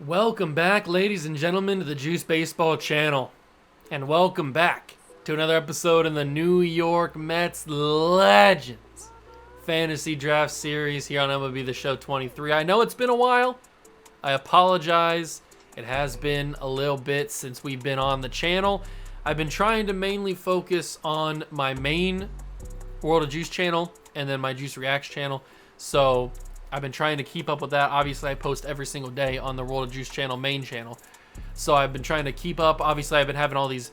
Welcome back, ladies and gentlemen, to the Juice Baseball channel. And welcome back to another episode in the New York Mets Legends Fantasy Draft Series here on MLB The Show 23. I know it's been a while. I apologize. It has been a little bit since we've been on the channel. I've been trying to mainly focus on my main World of Juice channel and then my Juice Reacts channel. So I've been trying to keep up with that. Obviously, I post every single day on the World of Juice channel, main channel. So I've been trying to keep up. Obviously, I've been having all these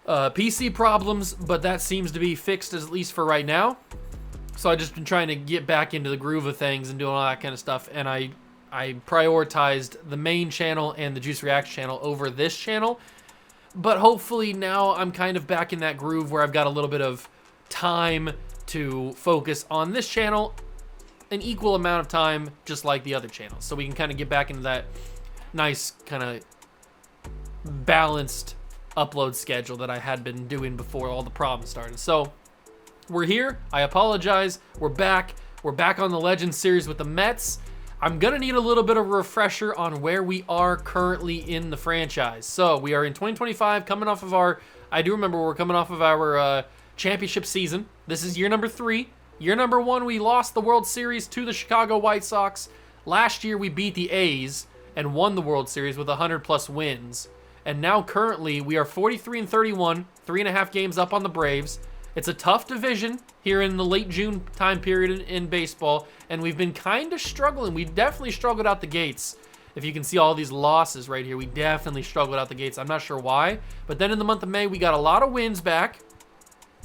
PC problems, but that seems to be fixed, at least for right now. So I've just been trying to get back into the groove of things and doing all that kind of stuff. And I prioritized the main channel and the Juice Reacts channel over this channel. But hopefully now I'm kind of back in that groove where I've got a little bit of time to focus on this channel, an equal amount of time, just like the other channels. So we can kind of get back into that nice kind of balanced upload schedule that I had been doing before all the problems started. So we're here. I apologize. We're back. We're back on the Legends series with the Mets. I'm going to need a little bit of a refresher on where we are currently in the franchise. So we are in 2025, coming off of I do remember we're coming off of our championship season. This is year number 3. Year number 1, we lost the World Series to the Chicago White Sox. Last year, we beat the A's and won the World Series with 100-plus wins. And now, currently, we are 43-31, 3.5 games up on the Braves. It's a tough division here in the late June time period in baseball, and we've been kind of struggling. We definitely struggled out the gates. If you can see all these losses right here, we definitely struggled out the gates. I'm not sure why, but then in the month of May, we got a lot of wins back,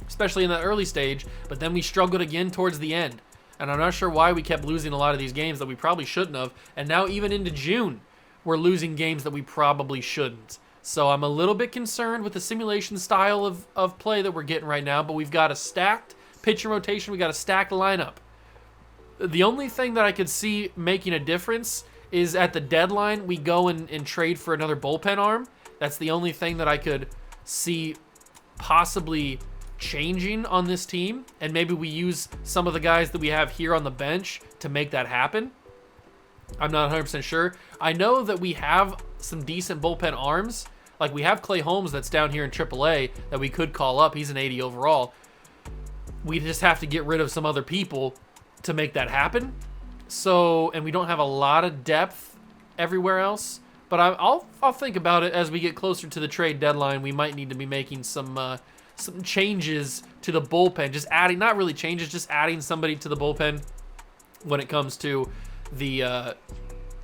especially in that early stage, but then we struggled again towards the end. And I'm not sure why we kept losing a lot of these games that we probably shouldn't have. And now even into June, we're losing games that we probably shouldn't. So I'm a little bit concerned with the simulation style of play that we're getting right now, but we've got a stacked pitching rotation. We got a stacked lineup. The only thing that I could see making a difference is at the deadline, we go and trade for another bullpen arm. That's the only thing that I could see possibly changing on this team, and maybe we use some of the guys that we have here on the bench to make that happen. I'm not 100% sure. I know that we have some decent bullpen arms. Like we have Clay Holmes that's down here in AAA that we could call up. He's an 80 overall. We just have to get rid of some other people to make that happen. So, and we don't have a lot of depth everywhere else, but I'll think about it as we get closer to the trade deadline. We might need to be making some changes to the bullpen, just adding, not really changes, just adding somebody to the bullpen when it comes to the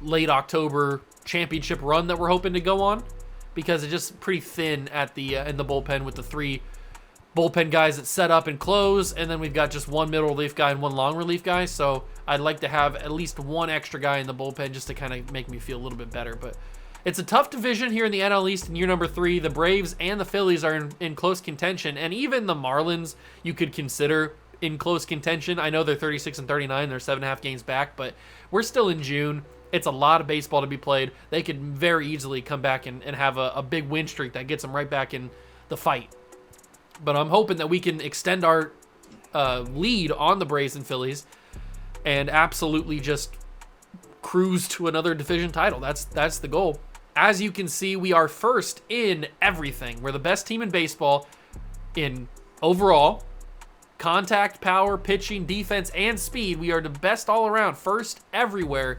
late October championship run that we're hoping to go on, because it's just pretty thin at the in the bullpen with the 3 bullpen guys that set up and close, and then we've got just 1 middle relief guy and 1 long relief guy. So I'd like to have at least 1 extra guy in the bullpen just to kind of make me feel a little bit better. But it's a tough division here in the NL East in year number 3. The Braves and the Phillies are in close contention, and even the Marlins you could consider in close contention. I know they're 36-39, they're 7.5 games back, but we're still in June. It's a lot of baseball to be played. They could very easily come back and have a big win streak that gets them right back in the fight. But I'm hoping that we can extend our lead on the Braves and Phillies and absolutely just cruise to another division title. That's the goal. As you can see, we are first in everything. We're the best team in baseball in overall contact, power, pitching, defense, and speed. We are the best all around, first everywhere,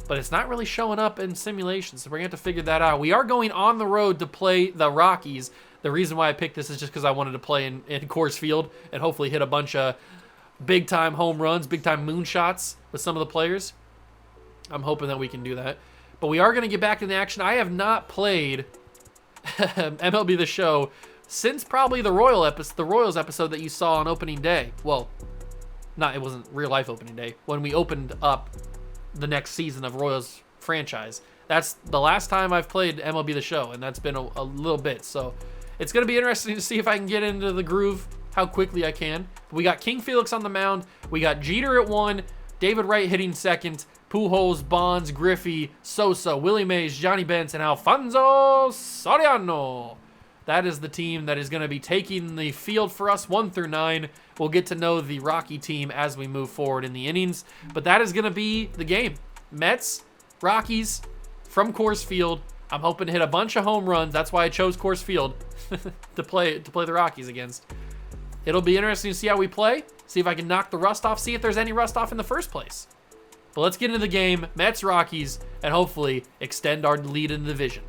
but it's not really showing up in simulations, so we're going to have to figure that out. We are going on the road to play the Rockies. The reason why I picked this is just because I wanted to play in Coors Field and hopefully hit a bunch of big-time home runs, big-time moonshots with some of the players. I'm hoping that we can do that. But we are going to get back in the action. I have not played MLB The Show since probably the Royals episode that you saw on opening day. Well, it wasn't real life opening day. When we opened up the next season of Royals franchise. That's the last time I've played MLB The Show, and that's been a little bit. So it's going to be interesting to see if I can get into the groove, how quickly I can. We got King Felix on the mound. We got Jeter at 1, David Wright hitting 2nd, Pujols, Bonds, Griffey, Sosa, Willie Mays, Johnny Bench, and Alfonso Soriano. That is the team that is going to be taking the field for us 1 through 9. We'll get to know the Rocky team as we move forward in the innings, but that is going to be the game. Mets, Rockies, from Coors Field. I'm hoping to hit a bunch of home runs. That's why I chose Coors Field to play the Rockies against. It'll be interesting to see how we play, see if I can knock the rust off, see if there's any rust off in the first place. But let's get into the game, Mets, Rockies, and hopefully extend our lead in the division.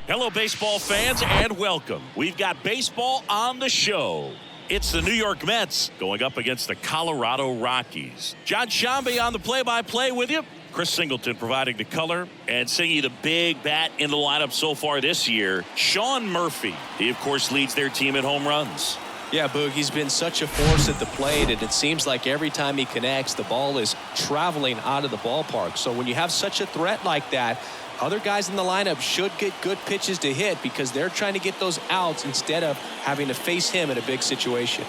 Hello, baseball fans, and welcome. We've got baseball on the show. It's the New York Mets going up against the Colorado Rockies. John Shambi on the play-by-play with you. Chris Singleton providing the color, and singing the big bat in the lineup so far this year, Sean Murphy. He, of course, leads their team in home runs. Yeah, Boog, he's been such a force at the plate, and it seems like every time he connects, the ball is traveling out of the ballpark. So when you have such a threat like that, other guys in the lineup should get good pitches to hit because they're trying to get those outs instead of having to face him in a big situation.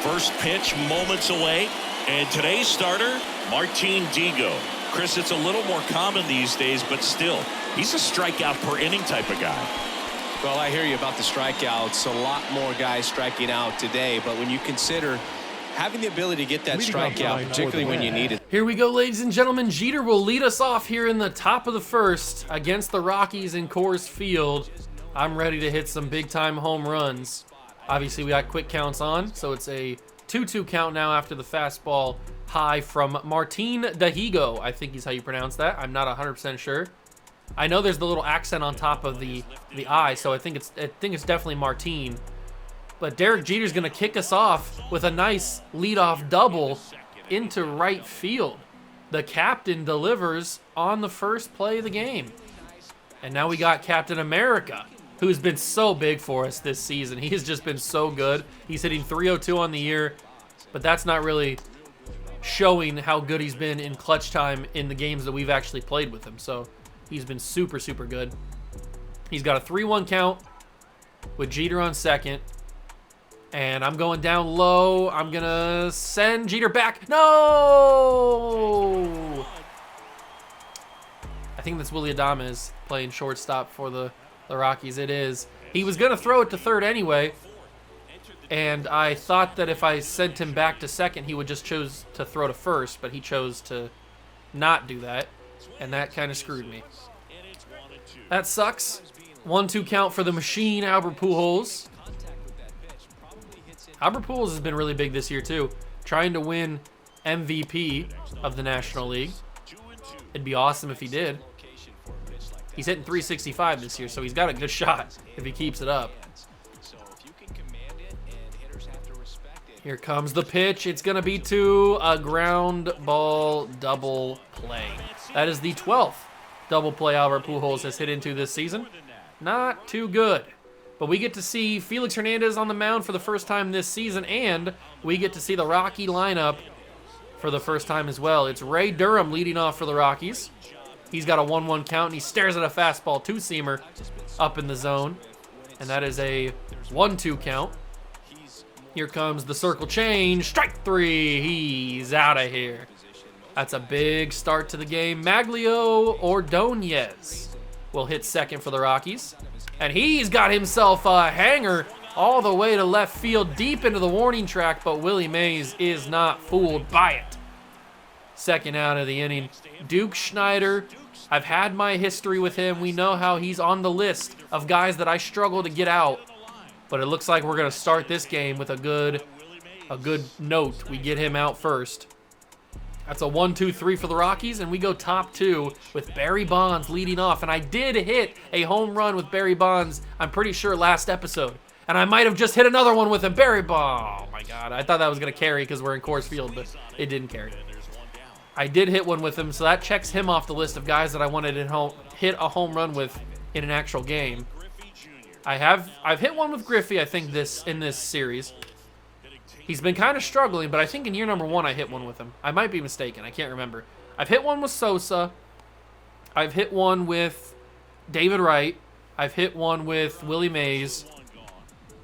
First pitch moments away, and today's starter, Martin Digo. Chris, it's a little more common these days, but still, he's a strikeout per inning type of guy. Well, I hear you about the strikeouts. A lot more guys striking out today, but when you consider having the ability to get that strikeout, particularly when you need it. Here we go, ladies and gentlemen. Jeter will lead us off here in the top of the first against the Rockies in Coors Field. I'm ready to hit some big-time home runs. Obviously, we got quick counts on, so it's a 2-2 count now after the fastball high from Martin Digo. I think is how you pronounce that. I'm not 100% sure. I know there's the little accent on top of the I, so I think it's definitely Martin. But Derek Jeter's going to kick us off with a nice leadoff double into right field. The captain delivers on the first play of the game. And now we got Captain America, who's been so big for us this season. He has just been so good. He's hitting .302 on the year, but that's not really showing how good he's been in clutch time in the games that we've actually played with him. So he's been super, super good. He's got a 3-1 count with Jeter on second. And I'm going down low. I'm going to send Jeter back. No! I think that's Willy Adames playing shortstop for the Rockies. It is. He was going to throw it to third anyway. And I thought that if I sent him back to second, he would just choose to throw to first. But he chose to not do that. And that kind of screwed me. That sucks. 1-2 count for the machine, Albert Pujols. Albert Pujols has been really big this year, too. Trying to win MVP of the National League. It'd be awesome if he did. He's hitting .365 this year, so he's got a good shot if he keeps it up. Here comes the pitch. It's going to be to a ground ball double play. That is the 12th double play Albert Pujols has hit into this season. Not too good. But we get to see Felix Hernandez on the mound for the first time this season, and we get to see the Rocky lineup for the first time as well. It's Ray Durham leading off for the Rockies. He's got a 1-1 count, and he stares at a fastball two-seamer up in the zone. And that is a 1-2 count. Here comes the circle change. Strike three. He's out of here. That's a big start to the game. Maglio Ordonez will hit second for the Rockies. And he's got himself a hanger all the way to left field, deep into the warning track, but Willie Mays is not fooled by it. Second out of the inning. Duke Schneider, I've had my history with him. We know how he's on the list of guys that I struggle to get out. But it looks like we're going to start this game with a good note. We get him out first. That's a 1-2-3 for the Rockies, and we go top two with Barry Bonds leading off. And I did hit a home run with Barry Bonds, I'm pretty sure, last episode. And I might have just hit another one with him. Barry Bonds. Oh, my God. I thought that was going to carry because we're in Coors Field, but it didn't carry. I did hit one with him, so that checks him off the list of guys that I wanted to hit a home run with in an actual game. I've hit one with Griffey, I think, in this series. He's been kind of struggling, but I think in year number 1 I hit one with him. I might be mistaken. I can't remember. I've hit one with Sosa. I've hit one with David Wright. I've hit one with Willie Mays.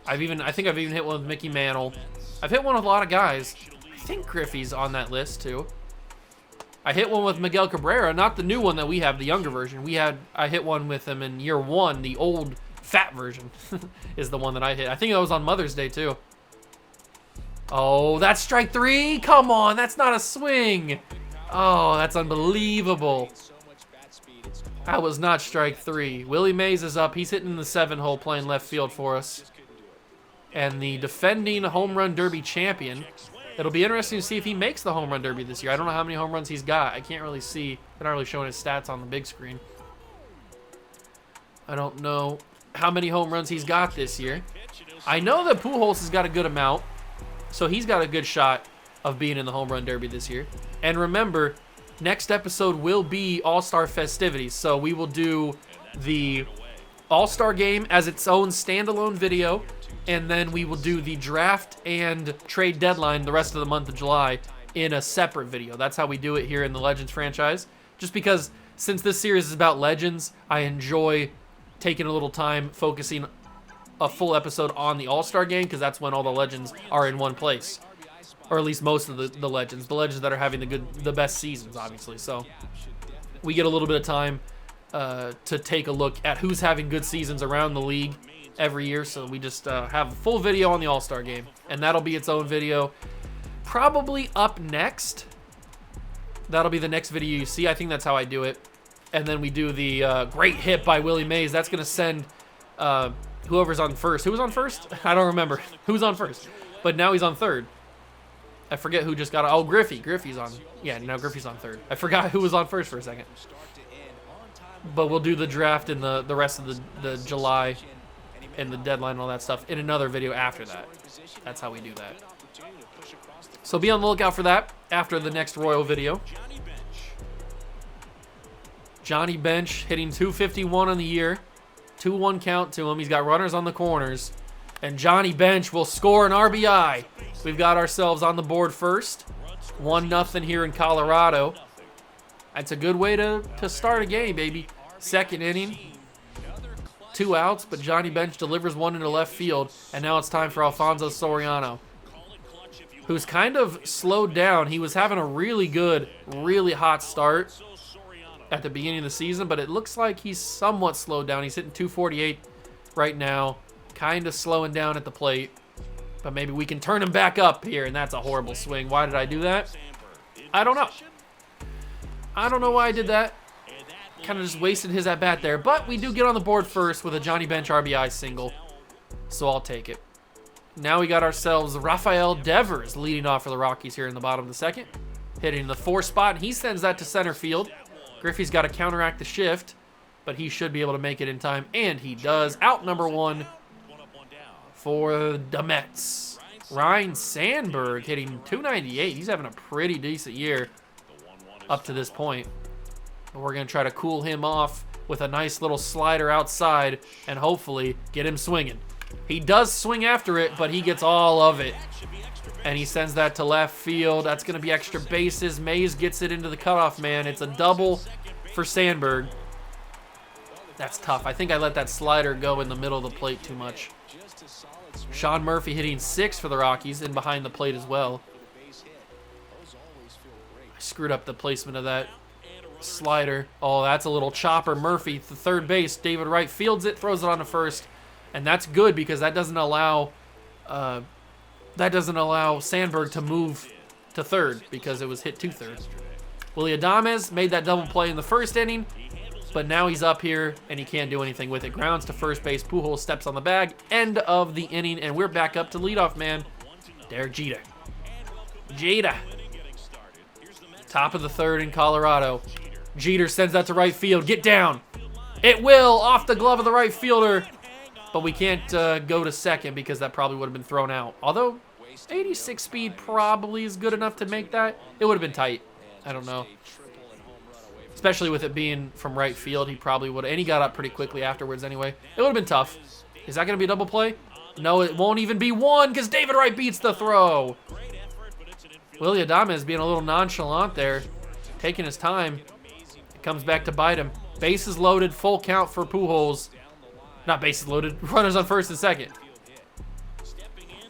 I think I've even hit one with Mickey Mantle. I've hit one with a lot of guys. I think Griffey's on that list too. I hit one with Miguel Cabrera, not the new one that we have, the younger version. I hit one with him in year 1, the old fat version is the one that I hit. I think that was on Mother's Day too. Oh, that's strike 3. Come on, that's not a swing. Oh, that's unbelievable. That was not strike 3. Willie Mays is up. He's hitting the 7-hole playing left field for us. And the defending home run derby champion. It'll be interesting to see if he makes the home run derby this year. I don't know how many home runs he's got. I can't really see. They're not really showing his stats on the big screen. I don't know how many home runs he's got this year. I know that Pujols has got a good amount. So he's got a good shot of being in the home run derby this year. And remember, next episode will be All-Star festivities. So we will do the All-Star game as its own standalone video. And then we will do the draft and trade deadline the rest of the month of July in a separate video. That's how we do it here in the Legends franchise. Just because since this series is about Legends, I enjoy taking a little time focusing a full episode on the All-Star game because that's when all the Legends are in one place. Or at least most of the Legends. The Legends that are having the best seasons, obviously. So we get a little bit of time to take a look at who's having good seasons around the league every year. So we just have a full video on the All-Star game. And that'll be its own video. Probably up next. That'll be the next video you see. I think that's how I do it. And then we do the great hit by Willie Mays. That's going to send whoever's on first. Who was on first? I don't remember. Who's on first? But now he's on third. I forget who just got it. Oh, Griffey. Griffey's on. Yeah, now Griffey's on third. I forgot who was on first for a second. But we'll do the draft and the rest of the July and the deadline and all that stuff in another video after that. That's how we do that. So be on the lookout for that after the next Royal video. Johnny Bench hitting 251 on the year. 2-1 count to him. He's got runners on the corners. And Johnny Bench will score an RBI. We've got ourselves on the board first. 1-0 here in Colorado. That's a good way to start a game, baby. Second inning. 2 outs, but Johnny Bench delivers one into left field. And now it's time for Alfonso Soriano, who's kind of slowed down. He was having a really good, really hot start at the beginning of the season, but it looks like he's somewhat slowed down. He's hitting 248 right now, kind of slowing down at the plate, but maybe we can turn him back up here, and that's a horrible swing. Why did I do that? I don't know. I don't know why I did that. Kind of just wasted his at-bat there, but we do get on the board first with a Johnny Bench RBI single, so I'll take it. Now we got ourselves Rafael Devers leading off for the Rockies here in the bottom of the second, hitting the 4 spot, and he sends that to center field. Griffey's got to counteract the shift, but he should be able to make it in time, and he does. Out number 1 for the Mets. Ryan Sandberg hitting 298. He's having a pretty decent year up to this point. But we're going to try to cool him off with a nice little slider outside and hopefully get him swinging. He does swing after it, but he gets all of it. And he sends that to left field. That's going to be extra bases. Mays gets it into the cutoff man. It's a double for Sandberg. That's tough. I think I let that slider go in the middle of the plate too much. Sean Murphy hitting 6 for the Rockies and behind the plate as well. I screwed up the placement of that slider. Oh, that's a little chopper. Murphy, the third base. David Wright fields it, throws it on to first. And that's good because that doesn't allow Sandberg to move to third because it was hit to third. Willie Adames made that double play in the first inning, but now he's up here and he can't do anything with it. Grounds to first base. Pujols steps on the bag. End of the inning, and we're back up to leadoff man, Derek Jeter. Jeter. Top of the third in Colorado. Jeter sends that to right field. Get down. It will, off the glove of the right fielder. But we can't go to second because that probably would have been thrown out. Although 86 speed probably is good enough to make that. It would have been tight. I don't know. Especially with it being from right field, he probably would have. And he got up pretty quickly afterwards anyway. It would have been tough. Is that going to be a double play? No, it won't even be one because David Wright beats the throw. Willie Adames being a little nonchalant there, taking his time. It comes back to bite him. Bases loaded, full count for Pujols. Not bases loaded, runners on first and second.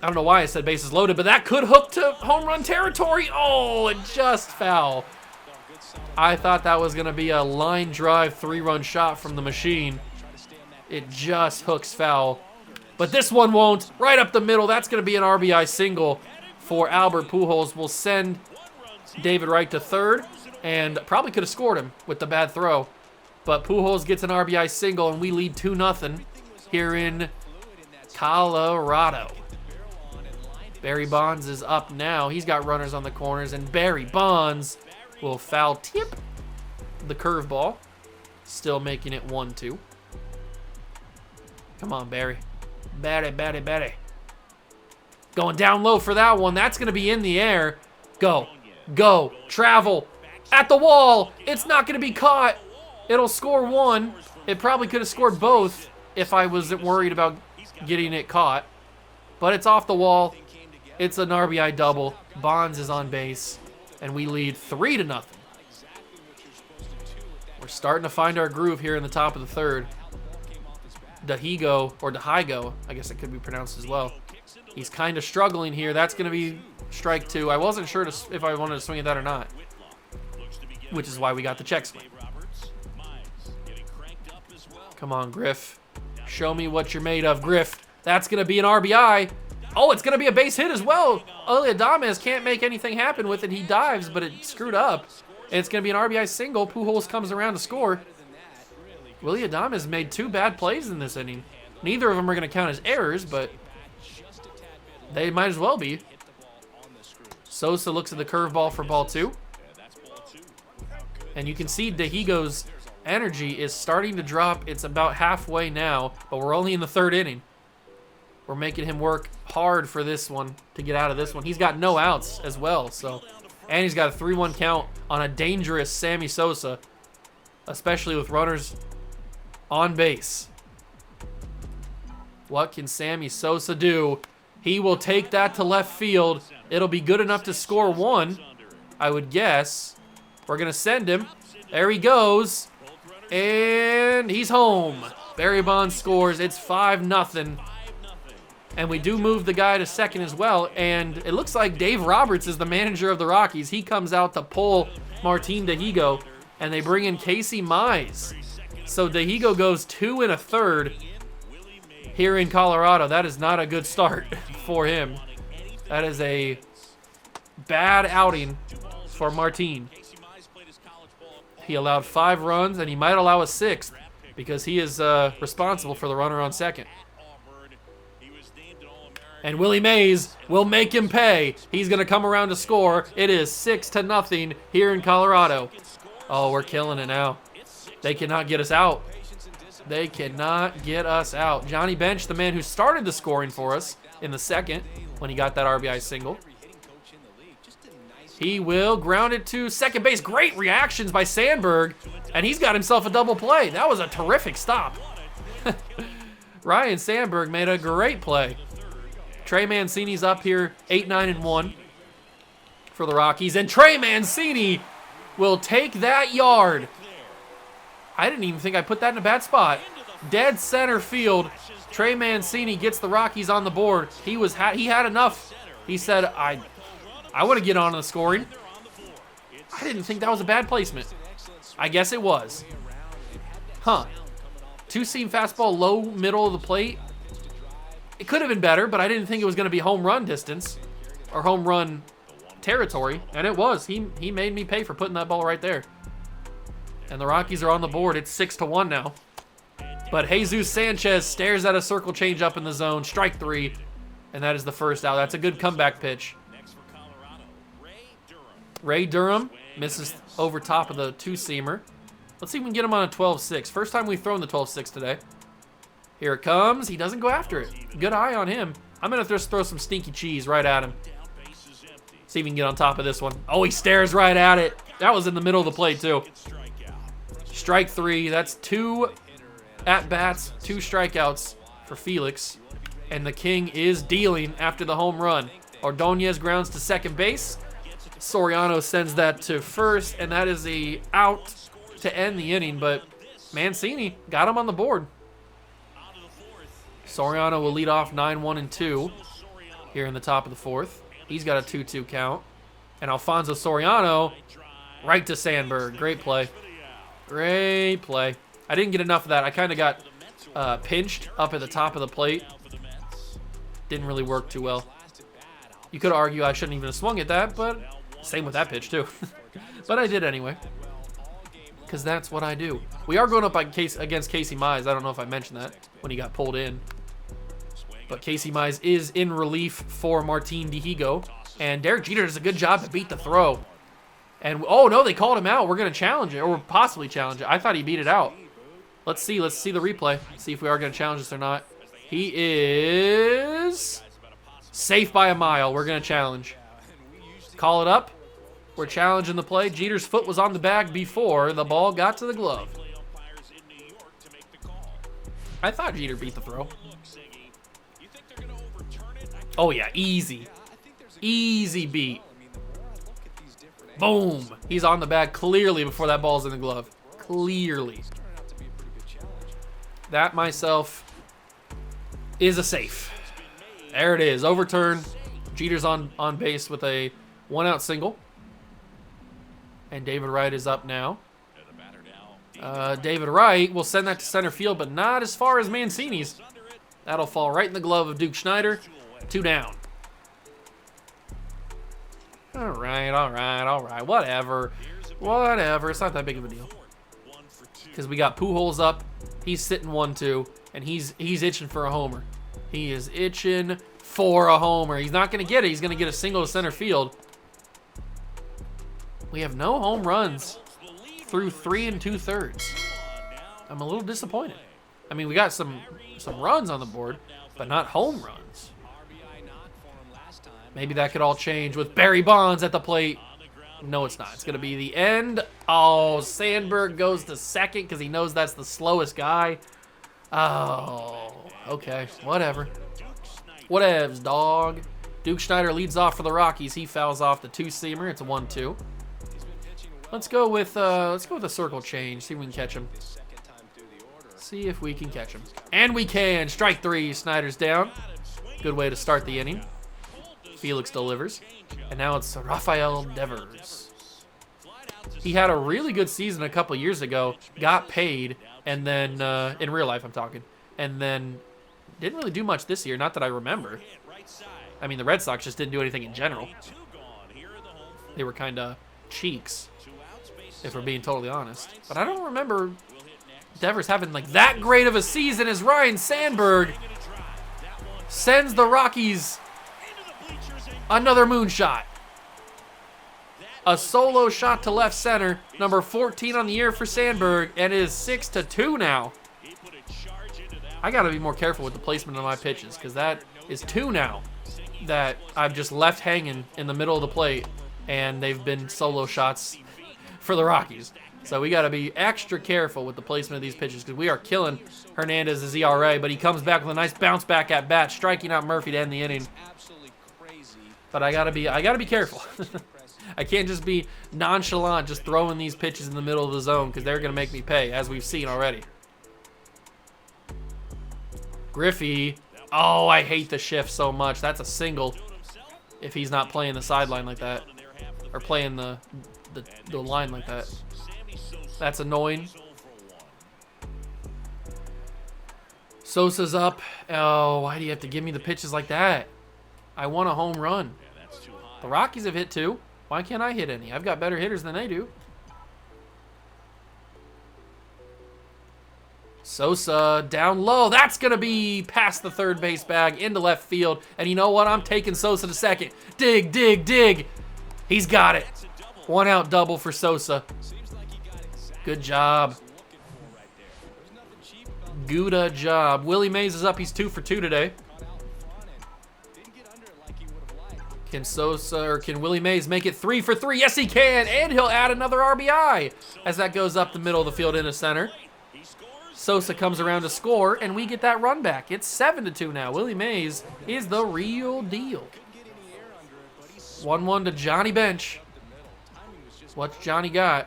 I don't know why I said bases loaded, but that could hook to home run territory. Oh, it just foul. I thought that was going to be a line drive 3-run shot from the machine. It just hooks foul. But this one won't. Right up the middle, that's going to be an RBI single for Albert Pujols will send David Wright to third, and probably could have scored him with the bad throw. But Pujols gets an RBI single, and we lead 2-0 here in Colorado. Barry Bonds is up now. He's got runners on the corners, and Barry Bonds will foul tip the curveball, still making it 1-2. Come on, Barry. Barry. Going down low for that one. That's going to be in the air. Go. Travel. At the wall. It's not going to be caught. It'll score one. It probably could have scored both if I wasn't worried about getting it caught. But it's off the wall. It's an RBI double. Bonds is on base. And we lead 3-0. We're starting to find our groove here in the top of the third. Dahigo, I guess it could be pronounced as well. He's kind of struggling here. That's going to be strike two. I wasn't sure if I wanted to swing at that or not, which is why we got the check swing. Come on, Griff. Show me what you're made of, Griff. That's going to be an RBI. Oh, it's going to be a base hit as well. Willy Adames can't make anything happen with it. He dives, but it screwed up. And it's going to be an RBI single. Pujols comes around to score. Willy Adames made 2 bad plays in this inning. Neither of them are going to count as errors, but they might as well be. Sosa looks at the curveball for ball 2. And you can see Dahigo's energy is starting to drop. It's about halfway now, but we're only in the 3rd inning. We're making him work hard for this one to get out of this one. He's got no outs as well, and he's got a 3-1 count on a dangerous Sammy Sosa, especially with runners on base. What can Sammy Sosa do? He will take that to left field. It'll be good enough to score 1, I would guess. We're going to send him. There he goes. And he's home. Barry Bonds scores. It's 5-0. And we do move the guy to second as well. And it looks like Dave Roberts is the manager of the Rockies. He comes out to pull Martin Dahigo. And they bring in Casey Mize. So Dahigo goes 2 1/3 here in Colorado. That is not a good start for him. That is a bad outing for Martin. He allowed 5 runs, and he might allow a 6th because he is responsible for the runner on second. And Willie Mays will make him pay. He's going to come around to score. It is 6-0 here in Colorado. Oh, we're killing it now. They cannot get us out. They cannot get us out. Johnny Bench, the man who started the scoring for us in the second when he got that RBI single. He will ground it to second base. Great reactions by Sandberg, and he's got himself a double play. That was a terrific stop. Ryan Sandberg made a great play. Trey Mancini's up here, 8-9-1 for the Rockies, and Trey Mancini will take that yard. I didn't even think I put that in a bad spot. Dead center field. Trey Mancini gets the Rockies on the board. He had enough. He said, I want to get on the scoring. I didn't think that was a bad placement. I guess it was. Huh. 2-seam fastball, low middle of the plate. It could have been better, but I didn't think it was going to be home run distance or home run territory, and it was. He made me pay for putting that ball right there. And the Rockies are on the board. It's 6-1 now. But Jesus Sanchez stares at a circle change up in the zone. Strike 3. And that is the first out. That's a good comeback pitch. Ray Durham misses over top of the 2-seamer. Let's see if we can get him on a 12-6. First time we've thrown the 12-6 today. Here it comes. He doesn't go after it. Good eye on him. I'm going to just throw some stinky cheese right at him. See if we can get on top of this one. Oh, he stares right at it. That was in the middle of the plate, too. Strike 3. That's 2 at-bats, 2 strikeouts for Felix. And the King is dealing after the home run. Ordonez grounds to second base. Soriano sends that to first, and that is a out to end the inning. But Mancini got him on the board. Soriano will lead off 9-1-2 here in the top of the 4th. He's got a 2-2 count. And Alfonso Soriano right to Sandberg. Great play. Great play. I didn't get enough of that. I kind of got pinched up at the top of the plate. Didn't really work too well. You could argue I shouldn't even have swung at that, but same with that pitch too. But I did anyway, because that's what I do. We are going up against Casey Mize. I don't know if I mentioned that when he got pulled in. But Casey Mize is in relief for Martin Dihigo. And Derek Jeter does a good job to beat the throw. And, oh no, they called him out. We're going to challenge it, or possibly challenge it. I thought he beat it out. Let's see the replay. See if we are going to challenge this or not. He is safe by a mile. We're going to challenge. Call it up. We're challenging the play. Jeter's foot was on the bag before the ball got to the glove. I thought Jeter beat the throw. Oh yeah, easy. Easy beat. Boom. He's on the bag clearly before that ball's in the glove. Clearly. That myself is a safe. There it is. Overturned. Jeter's on base with a 1-out single. And David Wright is up now. David Wright will send that to center field, but not as far as Mancini's. That'll fall right in the glove of Duke Schneider. 2 down. All right. Whatever. It's not that big of a deal. Because we got Pujols up. He's sitting 1-2, and he's itching for a homer. He is itching for a homer. He's not going to get it. He's going to get a single to center field. We have no home runs through 3 2/3. I'm a little disappointed. I mean, we got some runs on the board, but not home runs. Maybe that could all change with Barry Bonds at the plate. No, it's not. It's going to be the end. Oh, Sandberg goes to second because he knows that's the slowest guy. Oh, okay. Whatever. Whatevs, dog. Duke Schneider leads off for the Rockies. He fouls off the 2-seamer. It's a 1-2. Let's go with a circle change. See if we can catch him. See if we can catch him. And we can. Strike 3. Snyder's down. Good way to start the inning. Felix delivers. And now it's Rafael Devers. He had a really good season a couple years ago. Got paid. And then, in real life I'm talking. And then didn't really do much this year. Not that I remember. I mean, the Red Sox just didn't do anything in general. They were kind of cheeks, if we're being totally honest. But I don't remember Devers having like that great of a season as Ryan Sandberg sends the Rockies another moonshot. A solo shot to left center, number 14 on the year for Sandberg, and it is 6-2 now. I got to be more careful with the placement of my pitches because that is 2 now that I've just left hanging in the middle of the plate, and they've been solo shots for the Rockies. So we got to be extra careful with the placement of these pitches because we are killing Hernandez's ERA, but he comes back with a nice bounce back at bat, striking out Murphy to end the inning. But I gotta be careful. I can't just be nonchalant, just throwing these pitches in the middle of the zone because they're gonna make me pay, as we've seen already. Griffey. Oh, I hate the shift so much. That's a single if he's not playing the sideline like that, or playing the line like that. That's annoying. Sosa's up. Oh, why do you have to give me the pitches like that? I want a home run. The Rockies have hit 2. Why can't I hit any? I've got better hitters than they do. Sosa down low. That's going to be past the third base bag into left field. And you know what? I'm taking Sosa to second. Dig, dig, dig. He's got it. 1-out double for Sosa. Good job. Good job. Willie Mays is up. He's 2 for 2 today. Can Willie Mays make it 3 for 3? Yes, he can, and he'll add another RBI as that goes up the middle of the field into center. Sosa comes around to score, and we get that run back. It's 7-2 now. Willie Mays is the real deal. 1-1 to Johnny Bench. What's Johnny got?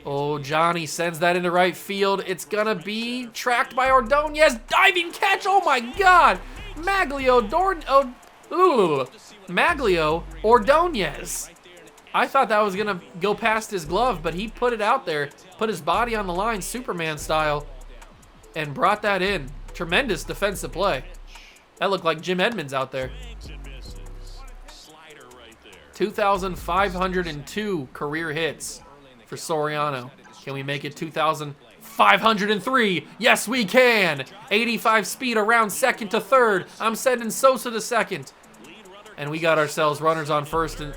Oh, Johnny sends that into right field. It's going to be tracked by Ordonez. Diving catch. Oh, my God. Maglio Ordonez. I thought that was going to go past his glove, but he put it out there, put his body on the line, Superman style, and brought that in. Tremendous defensive play. That looked like Jim Edmonds out there. 2,502 career hits for Soriano. Can we make it 2,503? Yes, we can. 85 speed around second to third. I'm sending Sosa to second. And we got ourselves runners on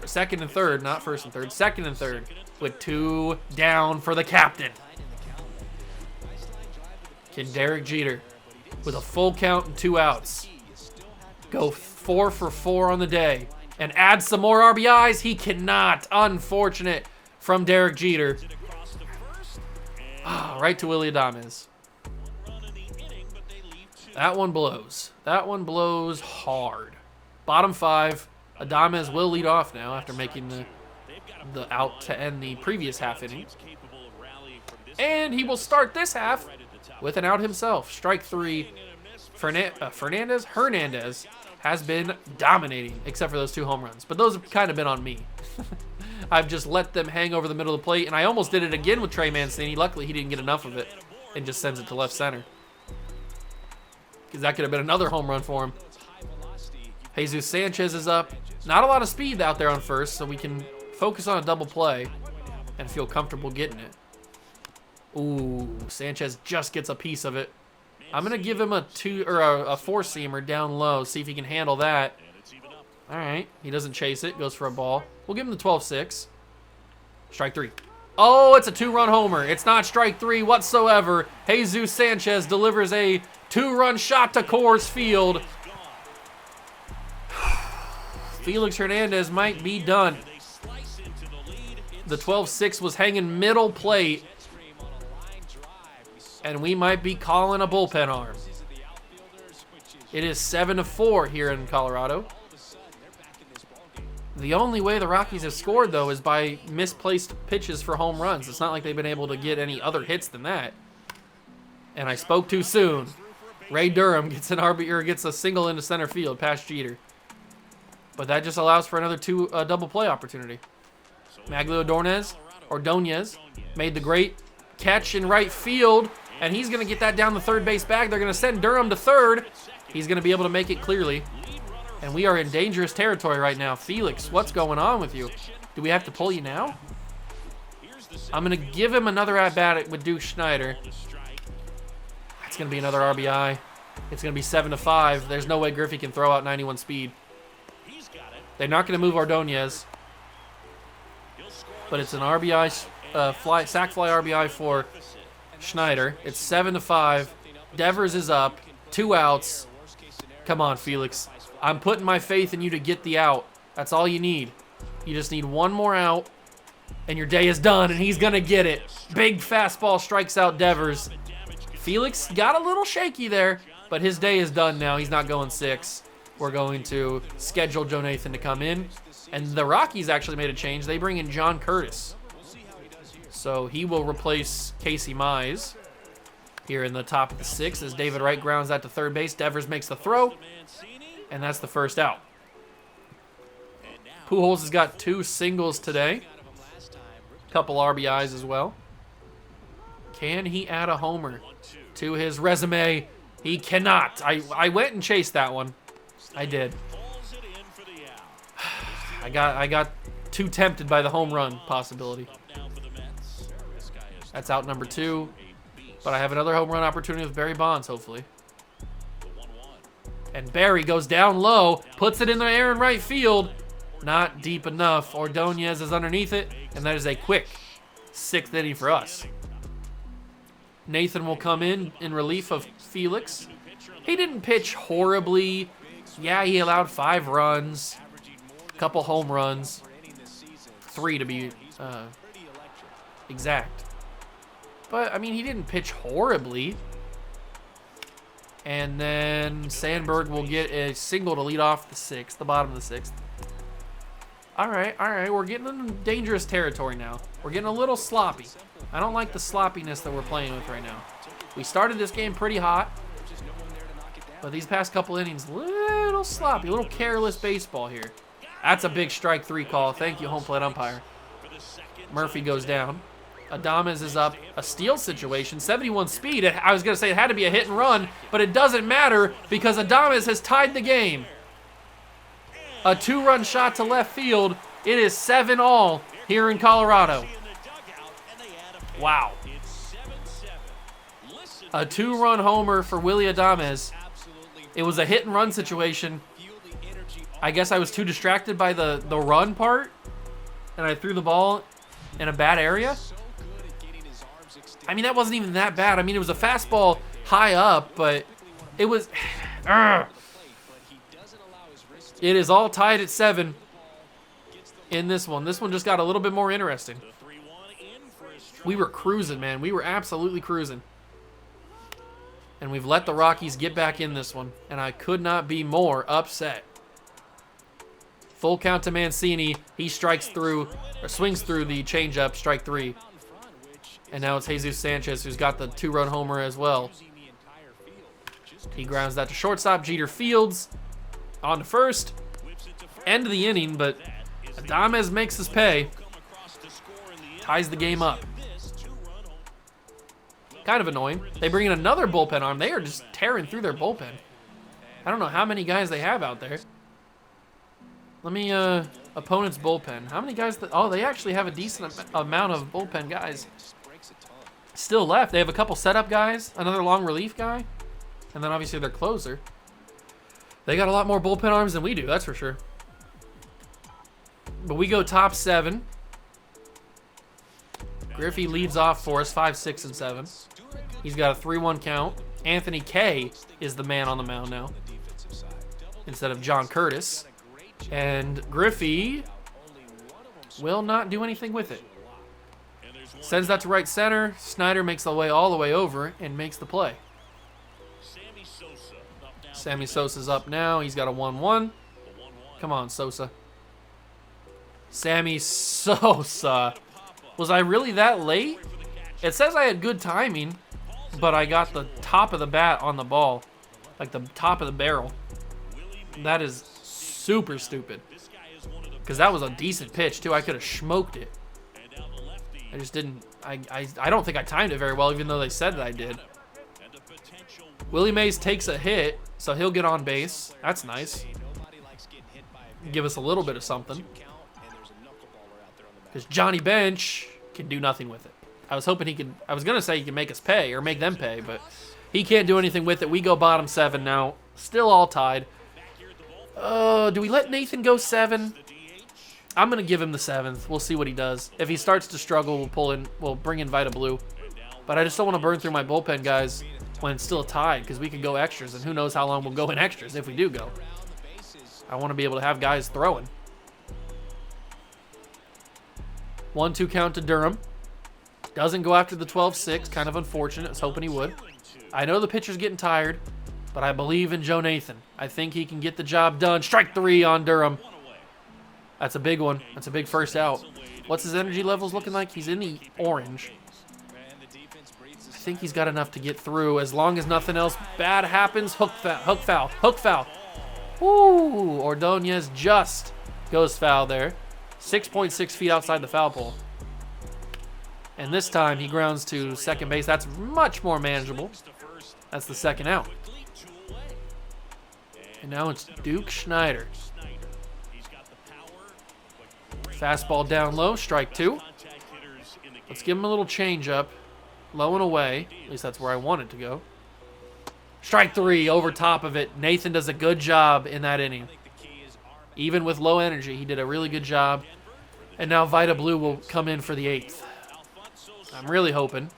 second and third, not first and third, second and third, with 2 down for the captain. Can Derek Jeter, with a full count and 2 outs, go 4 for 4 on the day and add some more RBIs? He cannot. Unfortunate from Derek Jeter. Right to Willy Adames. That one blows. That one blows hard. Bottom 5. Adames will lead off now after making the out to end the previous half inning. And he will start this half with an out himself. Strike 3. Hernandez has been dominating, except for those 2 home runs. But those have kind of been on me. I've just let them hang over the middle of the plate, and I almost did it again with Trey Mancini. Luckily, he didn't get enough of it and just sends it to left center. Because that could have been another home run for him. Jesus Sanchez is up. Not a lot of speed out there on first, so we can focus on a double play and feel comfortable getting it. Ooh, Sanchez just gets a piece of it. I'm going to give him a 4-seamer down low, see if he can handle that. All right, he doesn't chase it, goes for a ball. We'll give him the 12-6. Strike 3. Oh, it's a 2-run homer. It's not strike 3 whatsoever. Jesus Sanchez delivers a 2-run shot to Coors Field. Felix Hernandez might be done. The 12-6 was hanging middle plate, and we might be calling a bullpen arm. It is 7-4 here in Colorado. The only way the Rockies have scored, though, is by misplaced pitches for home runs. It's not like they've been able to get any other hits than that. And I spoke too soon. Ray Durham gets gets a single into center field past Jeter. But that just allows for another double play opportunity. Maglio Ordonez made the great catch in right field, and he's going to get that down the third base bag. They're going to send Durham to third. He's going to be able to make it clearly. And we are in dangerous territory right now. Felix, what's going on with you? Do we have to pull you now? I'm going to give him another at-bat with Duke Schneider. That's going to be another RBI. It's going to be 7-5. There's no way Griffey can throw out 91 speed. They're not going to move Ordonez. But it's an RBI, sac fly RBI for Schneider. It's 7-5. Devers is up. 2 outs. Come on, Felix. I'm putting my faith in you to get the out. That's all you need. You just need one more out, and your day is done, and he's going to get it. Big fastball strikes out Devers. Felix got a little shaky there, but his day is done now. He's not going 6. We're going to schedule Joe Nathan to come in. And the Rockies actually made a change. They bring in John Curtis. So he will replace Casey Mize here in the top of the 6th as David Wright grounds that to third base. Devers makes the throw, and that's the first out. Pujols has got 2 singles today. Couple RBIs as well. Can he add a homer to his resume? He cannot. I went and chased that one. I did. I got too tempted by the home run possibility. That's out number 2. But I have another home run opportunity with Barry Bonds, hopefully. And Barry goes down low, puts it in the air in right field. Not deep enough. Ordonez is underneath it, and that is a quick 6th inning for us. Nathan will come in relief of Felix. He didn't pitch horribly. Yeah, he allowed 5 runs, a couple home runs, 3 to be exact. But, I mean, he didn't pitch horribly. And then Sandberg will get a single to lead off the 6th, the bottom of the 6th. All right, we're getting into dangerous territory now. We're getting a little sloppy. I don't like the sloppiness that we're playing with right now. We started this game pretty hot, but these past couple innings, a little sloppy, a little careless baseball here. That's a big strike 3 call. Thank you, home plate umpire. Murphy goes down. Adames is up. A steal situation, 71 speed. I was going to say it had to be a hit and run, but it doesn't matter because Adames has tied the game. A 2-run shot to left field. It is 7-all here in Colorado. Wow. A 2-run homer for Willy Adames. It was a hit and run situation. I guess I was too distracted by the run part, and I threw the ball in a bad area. I mean, that wasn't even that bad. I mean, it was a fastball high up, but it was... It is all tied at 7 in this one. This one just got a little bit more interesting. We were cruising, man. We were absolutely cruising. And we've let the Rockies get back in this one, and I could not be more upset. Full count to Mancini. He strikes through, or swings through the changeup, strike 3. And now it's Jesus Sanchez who's got the 2-run homer as well. He grounds that to shortstop. Jeter fields on to first. End of the inning, but Adames makes us pay. Ties the game up. Kind of annoying. They bring in another bullpen arm. They are just tearing through their bullpen. I don't know how many guys they have out there. Let me, opponent's bullpen. How many guys? Oh, they actually have a decent amount of bullpen guys still left. They have a couple setup guys, another long relief guy, and then obviously their closer. They got a lot more bullpen arms than we do, that's for sure. But we go top 7. Griffey leads off for us, 5, 6, and 7. He's got a 3-1 count. Anthony Kay is the man on the mound now instead of John Curtis. And Griffey will not do anything with it. Sends that to right center. Snyder makes the way all the way over and makes the play. Sammy Sosa's up now. He's got a 1-1. Come on, Sosa. Sammy Sosa. Was I really that late? It says I had good timing, but I got the top of the bat on the ball. Like the top of the barrel. That is super stupid. Because that was a decent pitch, too. I could have smoked it. I just didn't... I don't think I timed it very well, even though they said that I did. Willie Mays takes a hit, so he'll get on base. That's nice. Give us a little bit of something. Because Johnny Bench can do nothing with it. I was hoping he could... I was going to say he can make us pay, or make them pay, but he can't do anything with it. We go bottom 7 now. Still all tied. Do we let Nathan go 7? I'm going to give him the 7th. We'll see what he does. If he starts to struggle, we'll bring in Vita Blue. But I just don't want to burn through my bullpen guys when it's still tied, because we could go extras, and who knows how long we'll go in extras if we do go. I want to be able to have guys throwing. 1-2 count to Durham. Doesn't go after the 12-6. Kind of unfortunate. I was hoping he would. I know the pitcher's getting tired, but I believe in Joe Nathan. I think he can get the job done. Strike 3 on Durham. That's a big one. That's a big first out. What's his energy levels looking like? He's in the orange. I think he's got enough to get through. As long as nothing else bad happens. Hook foul. Hook foul. Hook foul. Woo! Ordonez just goes foul there. 6.6 feet outside the foul pole. And this time he grounds to second base. That's much more manageable. That's the second out. And now it's Duke Schneider. Fastball down low, strike 2. Let's give him a little changeup. Low and away. At least that's where I want it to go. Strike 3 over top of it. Nathan does a good job in that inning. Even with low energy, he did a really good job. And now Vita Blue will come in for the 8th. I'm really hoping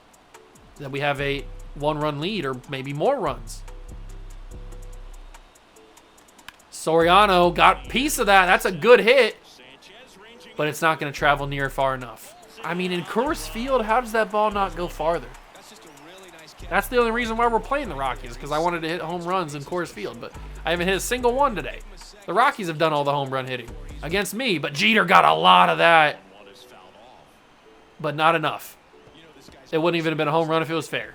that we have a 1-run lead or maybe more runs. Soriano got a piece of that. That's a good hit. But it's not going to travel near far enough. I mean, in Coors Field, how does that ball not go farther? That's the only reason why we're playing the Rockies, because I wanted to hit home runs in Coors Field, but I haven't hit a single one today. The Rockies have done all the home run hitting against me, but Jeter got a lot of that, but not enough. It wouldn't even have been a home run if it was fair.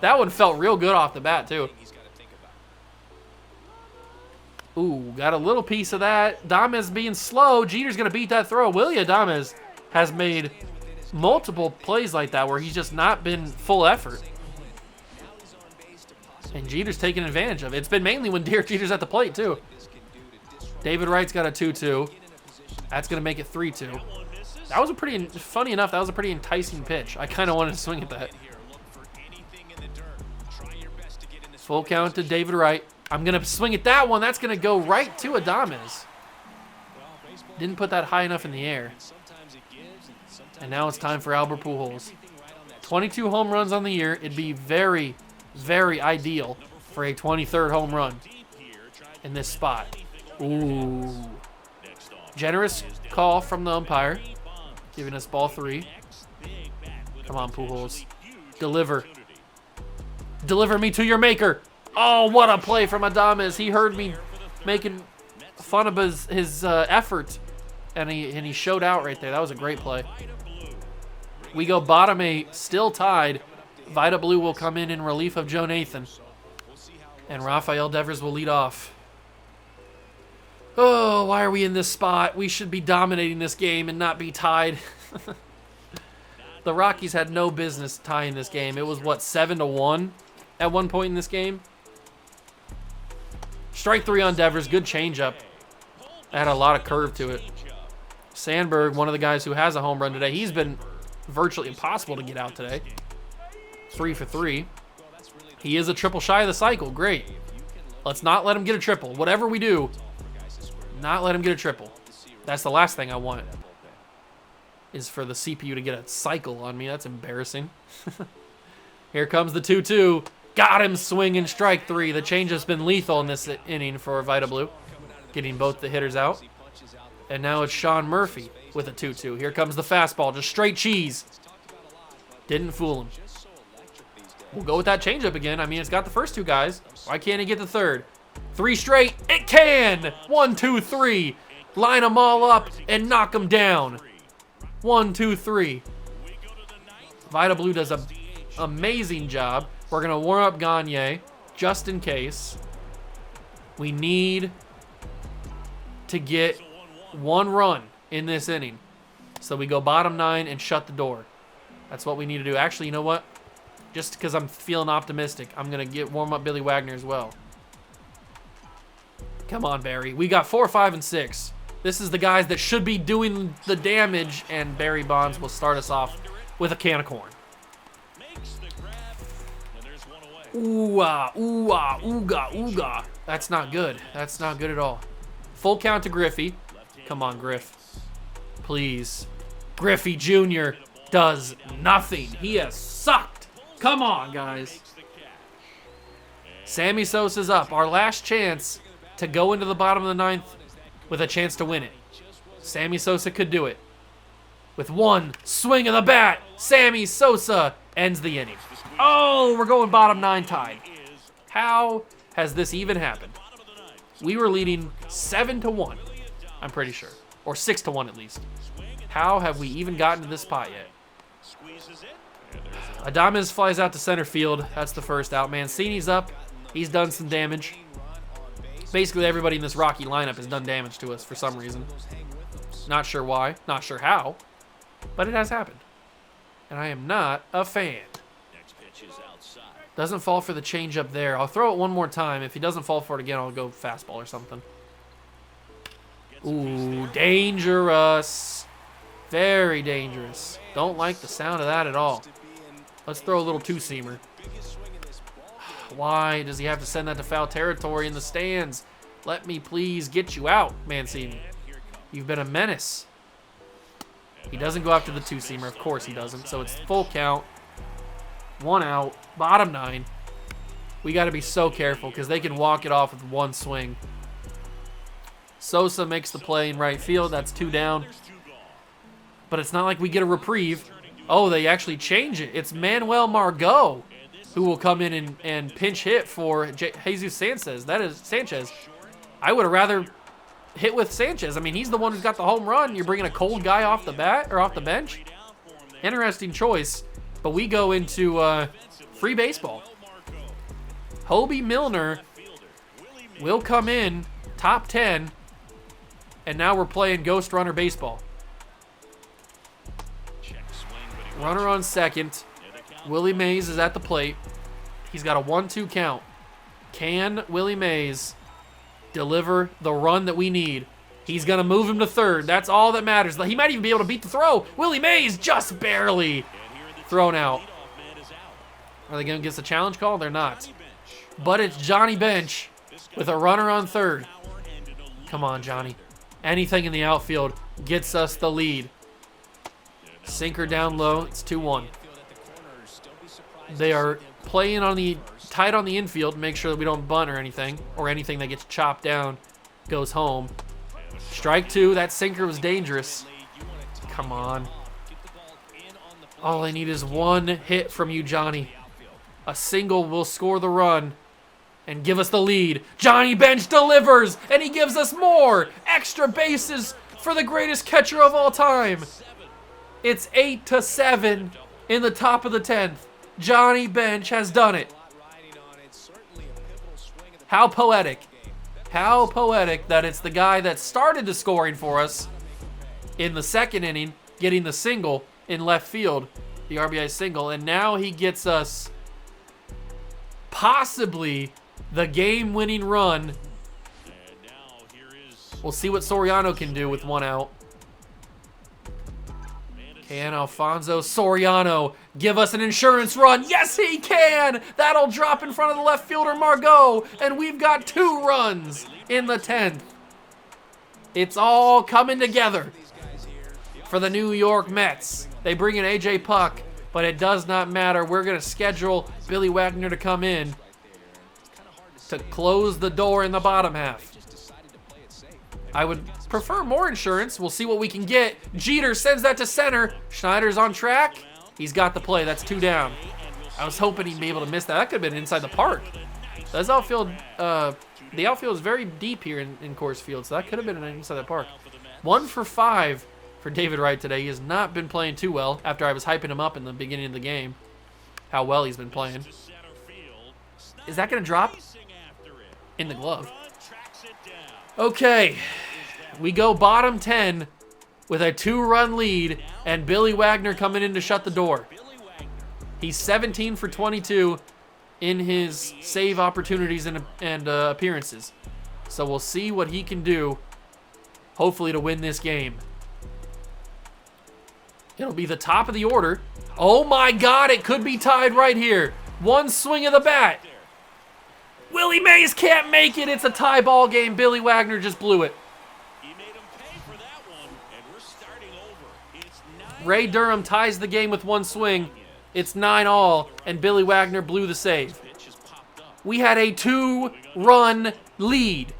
That one felt real good off the bat, too. Ooh, got a little piece of that. Adames being slow. Jeter's going to beat that throw. Willy Adames has made multiple plays like that where he's just not been full effort. And Jeter's taking advantage of it. It's been mainly when Derek Jeter's at the plate, too. David Wright's got a 2-2. That's going to make it 3-2. That was a pretty, funny enough, that was a pretty enticing pitch. I kind of wanted to swing at that. Full count to David Wright. I'm going to swing at that one. That's going to go right to Adames. Didn't put that high enough in the air. And now it's time for Albert Pujols. 22 home runs on the year. It'd be very, very ideal for a 23rd home run in this spot. Ooh. Generous call from the umpire, giving us ball 3. Come on, Pujols. Deliver. Deliver me to your maker. Oh, what a play from Adames. He heard me making fun of his effort, and he showed out right there. That was a great play. We go bottom 8, still tied. Vida Blue will come in relief of Joe Nathan, and Rafael Devers will lead off. Oh, why are we in this spot? We should be dominating this game and not be tied. The Rockies had no business tying this game. It was, what, 7-1 at one point in this game? Strike 3 on Devers. Good changeup. It had a lot of curve to it. Sandberg, one of the guys who has a home run today, he's been virtually impossible to get out today. 3 for 3. He is a triple shy of the cycle. Great. Let's not let him get a triple. Whatever we do, not let him get a triple. That's the last thing I want, is for the CPU to get a cycle on me. That's embarrassing. Here comes the 2-2. Got him swinging strike 3. The change has been lethal in this inning for Vida Blue, getting both the hitters out. And now it's Sean Murphy with a 2-2. Here comes the fastball, just straight cheese. Didn't fool him. We'll go with that changeup again. I mean, it's got the first 2 guys. Why can't he get the third? 3 straight. It can. 1, 2, 3. Line them all up and knock them down. 1, 2, 3. Vida Blue does an amazing job. We're going to warm up Gagne just in case. We need to get 1 run in this inning. So we go bottom 9 and shut the door. That's what we need to do. Actually, you know what? Just because I'm feeling optimistic, I'm going to warm up Billy Wagner as well. Come on, Barry. We got 4, 5, and 6. This is the guys that should be doing the damage, and Barry Bonds will start us off with a can of corn. Ooh-ah, ooh-ah, ooga, ooga. That's not good. That's not good at all. Full count to Griffey. Come on, Griff. Please. Griffey Jr. does nothing. He has sucked. Come on, guys. Sammy Sosa's up. Our last chance to go into the bottom of the 9th with a chance to win it. Sammy Sosa could do it. With 1 swing of the bat, Sammy Sosa ends the inning. Oh, we're going bottom 9 tied. How has this even happened? We were leading 7-1, I'm pretty sure. Or 6-1 at least. How have we even gotten to this spot yet? Adames flies out to center field. That's the first out. Mancini's up. He's done some damage. Basically, everybody in this Rocky lineup has done damage to us for some reason. Not sure why. Not sure how. But it has happened. And I am not a fan. Doesn't fall for the changeup there. I'll throw it one more time. If he doesn't fall for it again, I'll go fastball or something. Ooh, dangerous. Very dangerous. Don't like the sound of that at all. Let's throw a little two-seamer. Why does he have to send that to foul territory in the stands? Let me please get you out, Mancini. You've been a menace. He doesn't go after the two-seamer. Of course he doesn't. So it's full count. 1 out. Bottom 9. We got to be so careful because they can walk it off with 1 swing. Sosa makes the play in right field. That's 2 down. But it's not like we get a reprieve. Oh, they actually change it. It's Manuel Margot who will come in and pinch hit for Jesus Sanchez. That is Sanchez. I would have rather hit with Sanchez. I mean, he's the one who's got the home run. You're bringing a cold guy off the bat or off the bench. Interesting choice. But we go into free baseball. Hobie Milner will come in top 10. And now we're playing Ghost Runner baseball. Runner on second. Willie Mays is at the plate. He's got a 1-2 count. Can Willie Mays deliver the run that we need? He's going to move him to third. That's all that matters. He might even be able to beat the throw. Willie Mays just barely thrown out. Are they going to get us a challenge call? They're not. But it's Johnny Bench with a runner on third. Come on, Johnny. Anything in the outfield gets us the lead. Sinker down low. It's 2-1. They are playing on the tight on the infield. Make sure that we don't bunt or anything that gets chopped down goes home. Strike 2. That sinker was dangerous. Come on. All I need is one hit from you, Johnny. A single will score the run and give us the lead. Johnny Bench delivers, and he gives us more extra bases for the greatest catcher of all time. It's 8-7 in the top of the 10th. Johnny Bench has done it. How poetic. How poetic that it's the guy that started the scoring for us in the second inning, getting the single in left field, the RBI single, and now he gets us possibly the game-winning run. We'll see what Soriano can do with one out. Can Alfonso Soriano give us an insurance run? Yes, he can! That'll drop in front of the left fielder, Margot, and we've got 2 runs in the 10th. It's all coming together for the New York Mets. They bring in A.J. Puck, but it does not matter. We're going to schedule Billy Wagner to come in to close the door in the bottom half. I would prefer more insurance. We'll see what we can get. Jeter sends that to center. Schneider's on track. He's got the play. That's 2 down. I was hoping he'd be able to miss that. That could have been inside the park. That's outfield. The outfield is very deep here in Coors Field, so that could have been inside the park. 1 for 5 for David Wright today. He has not been playing too well after I was hyping him up in the beginning of the game. How well he's been playing. Is that going to drop? In the glove. Okay, we go bottom 10 with a 2-run lead and Billy Wagner coming in to shut the door. He's 17 for 22 in his save opportunities and appearances. So we'll see what he can do, hopefully to win this game. It'll be the top of the order. Oh my God, it could be tied right here. One swing of the bat. Willie Mays can't make it. It's a tie ball game. Billy Wagner just blew it. Ray Durham ties the game with 1 swing. It's 9-all, and Billy Wagner blew the save. We had a 2-run lead.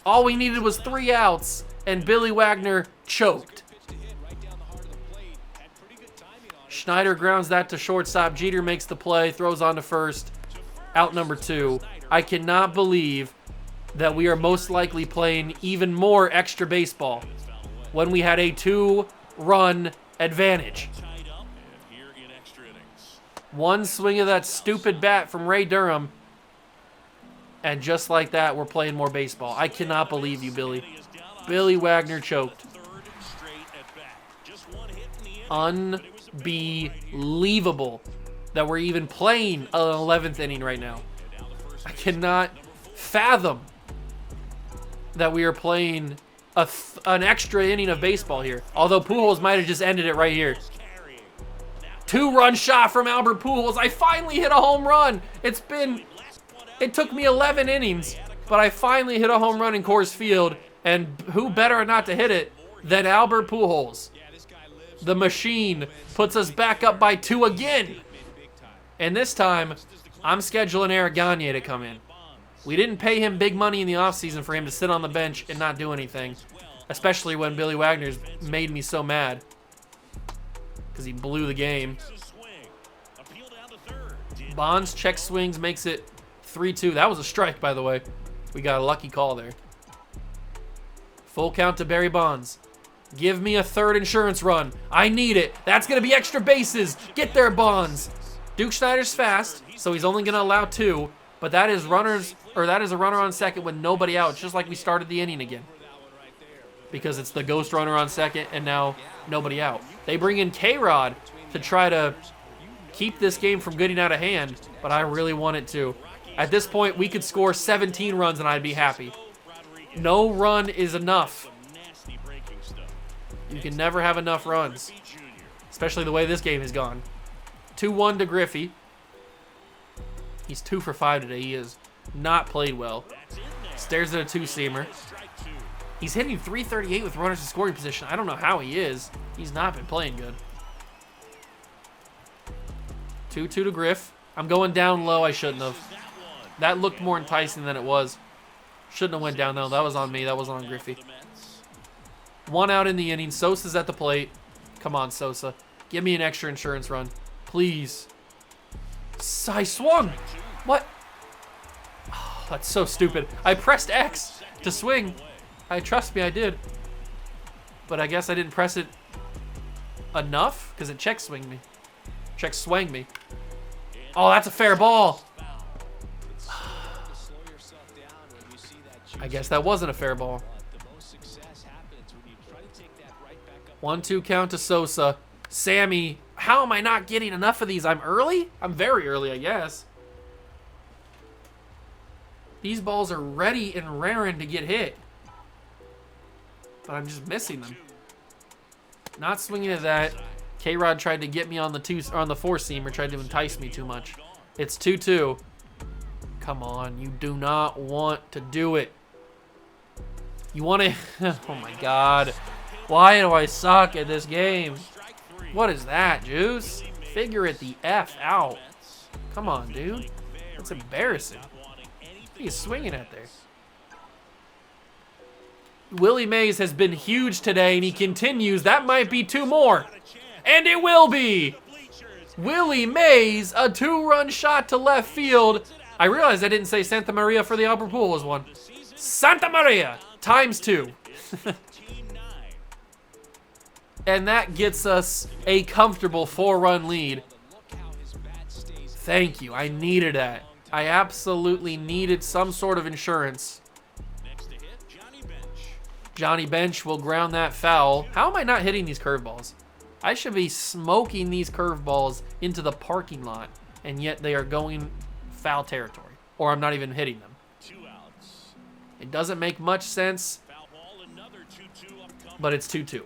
All we needed was 3 outs, and Billy Wagner choked. Schneider grounds that to shortstop. Jeter makes the play, throws on to first. Out number 2. I cannot believe that we are most likely playing even more extra baseball when we had a 2-run advantage. 1 swing of that stupid bat from Ray Durham, and just like that, we're playing more baseball. I cannot believe you, Billy. Billy Wagner choked. Unbelievable that we're even playing an 11th inning right now. I cannot fathom that we are playing an extra inning of baseball here. Although Pujols might have just ended it right here. 2-run shot from Albert Pujols. I finally hit a home run. It took me 11 innings, but I finally hit a home run in Coors Field. And who better not to hit it than Albert Pujols? The machine puts us back up by 2 again. And this time, I'm scheduling Eric Gagne to come in. We didn't pay him big money in the offseason for him to sit on the bench and not do anything. Especially when Billy Wagner's made me so mad. Because he blew the game. Bonds check swings, makes it 3-2. That was a strike, by the way. We got a lucky call there. Full count to Barry Bonds. Give me a 3rd insurance run. I need it. That's going to be extra bases. Get there, Bonds. Duke Schneider's fast, so he's only going to allow 2. But that is a runner on second with nobody out, just like we started the inning again. because it's the ghost runner on second and now nobody out. They bring in K-Rod to try to keep this game from getting out of hand, but I really want it to. At this point, we could score 17 runs and I'd be happy. No run is enough. You can never have enough runs, especially the way this game has gone. 2-1 to Griffey. He's 2 for 5 today. He has not played well. Stares at a two-seamer. He's hitting .338 with runners in scoring position. I don't know how he is. He's not been playing good. 2-2 to Griff. I'm going down low. I shouldn't have. That looked more enticing than it was. Shouldn't have went down though. That was on me. That wasn't on Griffey. 1 out in the inning. Sosa's at the plate. Come on, Sosa. Give me an extra insurance run. Please. I swung. What? Oh, that's so stupid. I pressed X to swing. Trust me, I did. But I guess I didn't press it enough because it check swung me. Oh, that's a fair ball. I guess that wasn't a fair ball. 1-2 count to Sosa. Sammy, how am I not getting enough of these? I'm early? I'm very early, I guess. These balls are ready and raring to get hit. But I'm just missing them. Not swinging at that. K-Rod tried to get me on the 4-seamer, tried to entice me too much. It's 2-2. Come on, you do not want to do it. You want to... Oh my God. Why do I suck at this game? What is that, Juice? Figure it the F out. Come on, dude. That's embarrassing. He's swinging at there. Willie Mays has been huge today, and he continues. That might be 2 more. And it will be. Willie Mays, a 2-run shot to left field. I realized I didn't say Santa Maria for the Albert Pujols one. Santa Maria ×2. And that gets us a comfortable 4-run lead. Thank you. I needed that. I absolutely needed some sort of insurance. Johnny Bench will ground that foul. How am I not hitting these curveballs? I should be smoking these curveballs into the parking lot, and yet they are going foul territory, or I'm not even hitting them. It doesn't make much sense, but it's 2-2.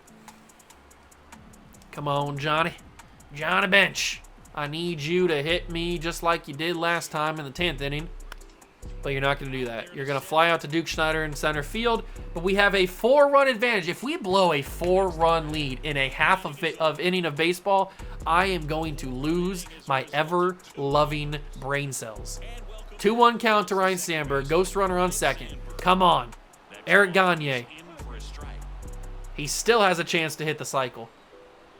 Come on, Johnny. Johnny Bench. I need you to hit me just like you did last time in the 10th inning. But you're not going to do that. You're going to fly out to Duke Schneider in center field. But we have a 4-run advantage. If we blow a 4-run lead in a half of inning of baseball, I am going to lose my ever-loving brain cells. 2-1 count to Ryan Sandberg. Ghost runner on second. Come on. Eric Gagne. He still has a chance to hit the cycle.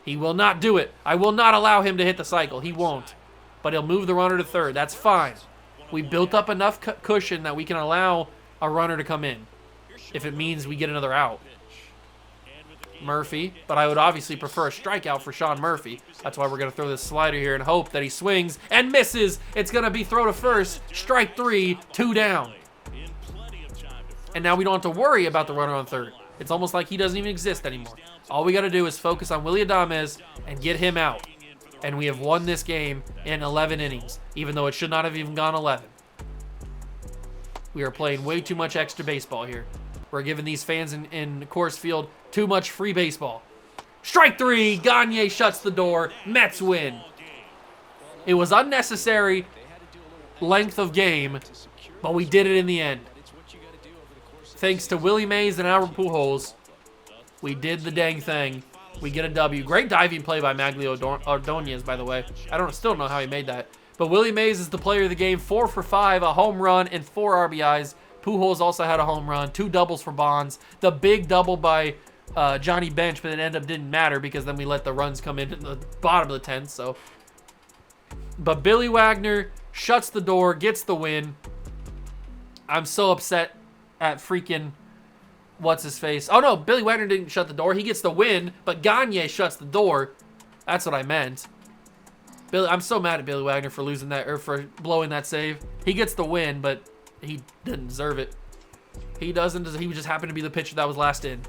He will not do it. I will not allow him to hit the cycle. He won't. But he'll move the runner to third. That's fine. We built up enough cushion that we can allow a runner to come in if it means we get another out. Murphy, but I would obviously prefer a strikeout for Sean Murphy. That's why we're going to throw this slider here and hope that he swings and misses. It's going to be throw to first. Strike 3, 2 down. And now we don't have to worry about the runner on third. It's almost like he doesn't even exist anymore. All we got to do is focus on Willy Adames and get him out. And we have won this game in 11 innings, even though it should not have even gone 11. We are playing way too much extra baseball here. We're giving these fans in Coors Field too much free baseball. Strike 3, Gagne shuts the door, Mets win. It was unnecessary length of game, but we did it in the end. Thanks to Willie Mays and Albert Pujols, we did the dang thing. We get a W. Great diving play by Maglio Ordonez, by the way. Still don't know how he made that. But Willie Mays is the player of the game. 4 for 5, a home run, and 4 RBIs. Pujols also had a home run, 2 doubles for Bonds. The big double by Johnny Bench, but it ended up didn't matter because then we let the runs come in at the bottom of the 10th. So, but Billy Wagner shuts the door, gets the win. I'm so upset at freaking what's his face. Oh no, Billy Wagner didn't shut the door. He gets the win, but Gagne shuts the door. That's what I meant. I'm so mad at Billy Wagner for losing that, or for blowing that save. He gets the win, but he didn't deserve it. He doesn't. He just happened to be the pitcher that was last in.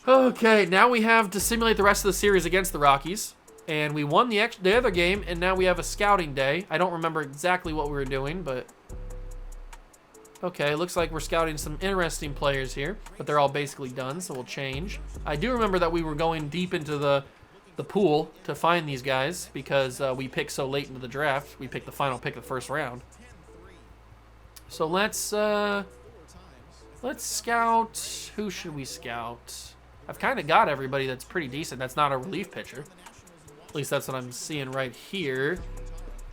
Okay, now we have to simulate the rest of the series against the Rockies. And we won the other game, and now we have a scouting day. I don't remember exactly what we were doing, but... Okay, looks like we're scouting some interesting players here, but they're all basically done, so we'll change. I do remember that we were going deep into the pool to find these guys because we picked so late into the draft. We picked the final pick of the first round. So let's scout. Who should we scout? I've kind of got everybody that's pretty decent. That's not a relief pitcher. At least that's what I'm seeing right here.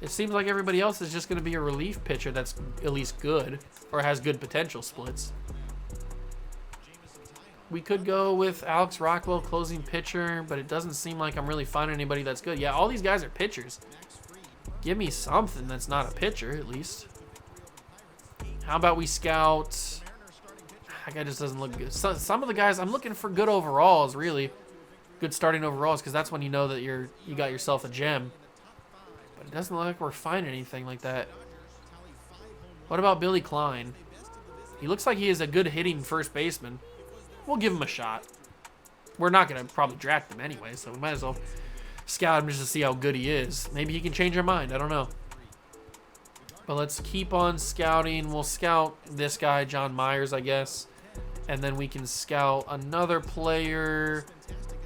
It seems like everybody else is just going to be a relief pitcher that's at least good or has good potential splits. We could go with Alex Rockwell, closing pitcher, but it doesn't seem like I'm really finding anybody that's good. Yeah, all these guys are pitchers. Give me something that's not a pitcher, at least. How about we scout... That guy just doesn't look good. Some of the guys, I'm looking for good overalls, really. Good starting overalls, because that's when you know that you got yourself a gem. But it doesn't look like we're finding anything like that. What about Billy Klein? He looks like he is a good hitting first baseman. We'll give him a shot. We're not going to probably draft him anyway, so we might as well scout him just to see how good he is. Maybe he can change our mind. I don't know. But let's keep on scouting. We'll scout this guy, John Myers, I guess. And then we can scout another player,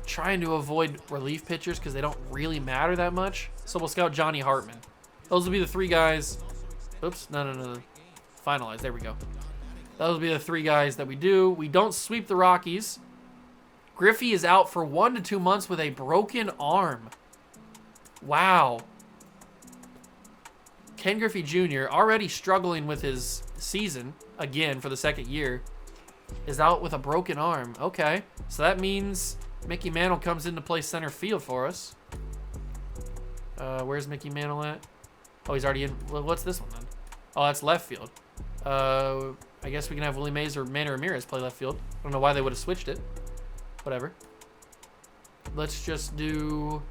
trying to avoid relief pitchers because they don't really matter that much. So we'll scout Johnny Hartman. Those will be the three guys. Oops, no. Finalize, there we go. Those will be the three guys that we do. We don't sweep the Rockies. Griffey is out for 1 to 2 months with a broken arm. Wow. Ken Griffey Jr., already struggling with his season, again for the second year, is out with a broken arm. Okay, so that means Mickey Mantle comes in to play center field for us. Where's Mickey Mantle at? Oh, he's already in. Well, what's this one then? Oh, that's left field. I guess we can have Willie Mays or Manny Ramirez play left field. I don't know why they would have switched it. Whatever. Let's just do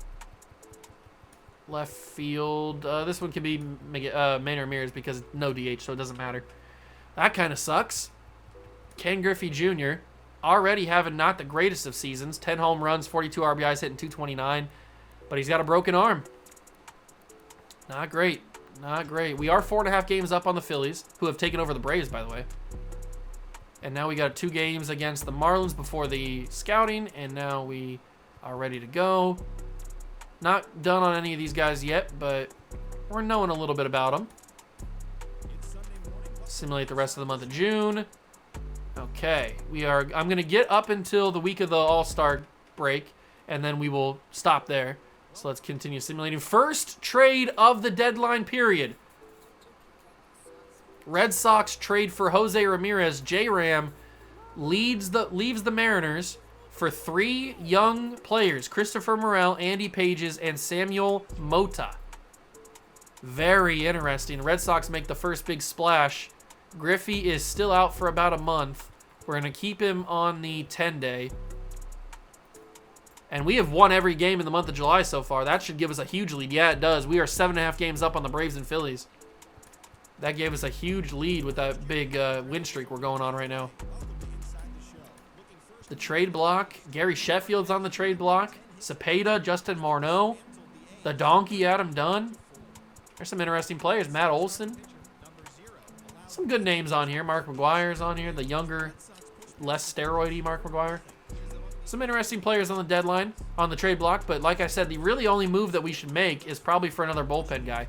left field. This one can be Manny Ramirez because no DH, so it doesn't matter. That kind of sucks. Ken Griffey Jr. already having not the greatest of seasons. 10 home runs, 42 RBIs, hitting 229. But he's got a broken arm. Not great. Not great. We are 4.5 games up on the Phillies, who have taken over the Braves, by the way. And now we got 2 games against the Marlins before the scouting, and now we are ready to go. Not done on any of these guys yet, but we're knowing a little bit about them. Simulate the rest of the month of June. Okay, I'm going to get up until the week of the All-Star break, and then we will stop there. So let's continue simulating. First trade of the deadline period. Red Sox trade for Jose Ramirez. J-Ram leaves the Mariners for 3 young players. Christopher Morel, Andy Pages, and Samuel Mota. Very interesting. Red Sox make the first big splash. Griffey is still out for about a month. We're going to keep him on the 10-day. And we have won every game in the month of July so far. That should give us a huge lead. Yeah, it does. We are 7.5 games up on the Braves and Phillies. That gave us a huge lead with that big win streak we're going on right now. The trade block. Gary Sheffield's on the trade block. Cepeda, Justin Morneau. The Donkey, Adam Dunn. There's some interesting players. Matt Olson. Some good names on here. Mark McGuire's on here. The younger, less steroidy Mark McGuire. Some interesting players on the deadline, on the trade block. But like I said, the really only move that we should make is probably for another bullpen guy.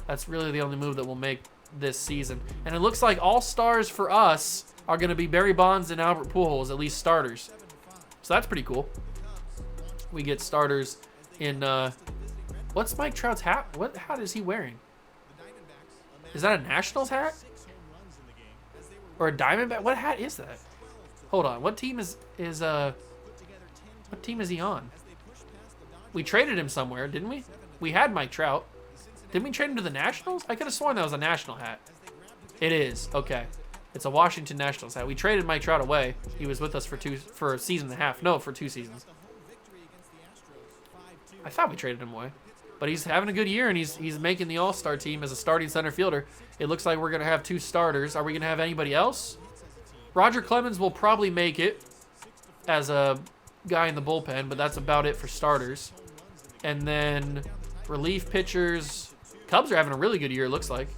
That's really the only move that we'll make this season. And it looks like all stars for us are going to be Barry Bonds and Albert Pujols, at least starters. So that's pretty cool. We get starters in... what's Mike Trout's hat? What hat is he wearing? Is that a Nationals hat? Or a Diamondback? What hat is that? Hold on. What team is what team is he on? We traded him somewhere, didn't we? We had Mike Trout. Didn't we trade him to the Nationals? I could have sworn that was a National hat. It is. Okay. It's a Washington Nationals hat. We traded Mike Trout away. He was with us for a season and a half. No, for 2 seasons. I thought we traded him away. But he's having a good year, and he's making the All-Star team as a starting center fielder. It looks like we're going to have 2 starters. Are we going to have anybody else? Roger Clemens will probably make it as a guy in the bullpen, but that's about it for starters. And then relief pitchers. Cubs are having a really good year, it looks like.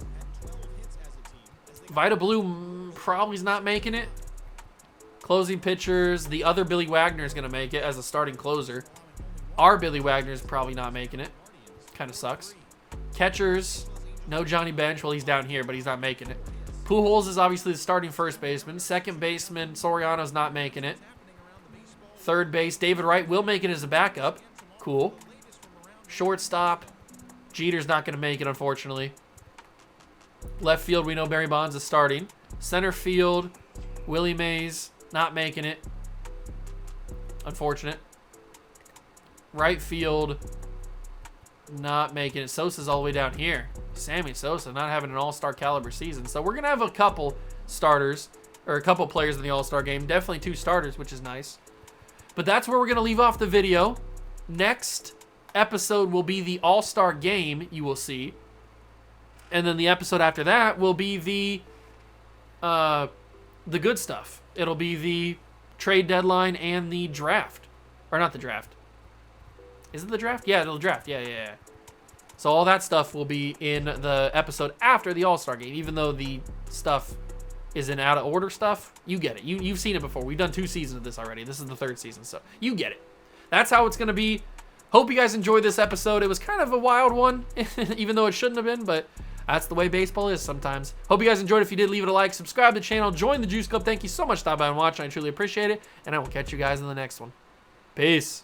Vita Blue probably is not making it. Closing pitchers, the other Billy Wagner is going to make it as a starting closer. Our Billy Wagner is probably not making it. Kind of sucks. Catchers, no Johnny Bench. Well, he's down here, but he's not making it. Pujols is obviously the starting first baseman. Second baseman, Soriano's not making it. Third base, David Wright will make it as a backup. Cool. Shortstop, Jeter's not going to make it, unfortunately. Left field, we know Barry Bonds is starting. Center field, Willie Mays, not making it. Unfortunate. Right field, not making it. Sosa's all the way down here. Sammy Sosa not having an all-star caliber season. So we're going to have a couple starters, or a couple players in the all-star game. Definitely 2 starters, which is nice. But that's where we're going to leave off the video. Next episode will be the all-star game, you will see. And then the episode after that will be the good stuff. It'll be the trade deadline and the draft. Or not the draft. Is it the draft? Yeah, the draft. Yeah. So all that stuff will be in the episode after the All-Star game. Even though the stuff is in out-of-order stuff, you get it. You've seen it before. We've done 2 seasons of this already. This is the 3rd season, so you get it. That's how it's going to be. Hope you guys enjoyed this episode. It was kind of a wild one, even though it shouldn't have been, but that's the way baseball is sometimes. Hope you guys enjoyed. If you did, leave it a like, subscribe to the channel, join the Juice Club. Thank you so much for stopping by and watching. I truly appreciate it, and I will catch you guys in the next one. Peace.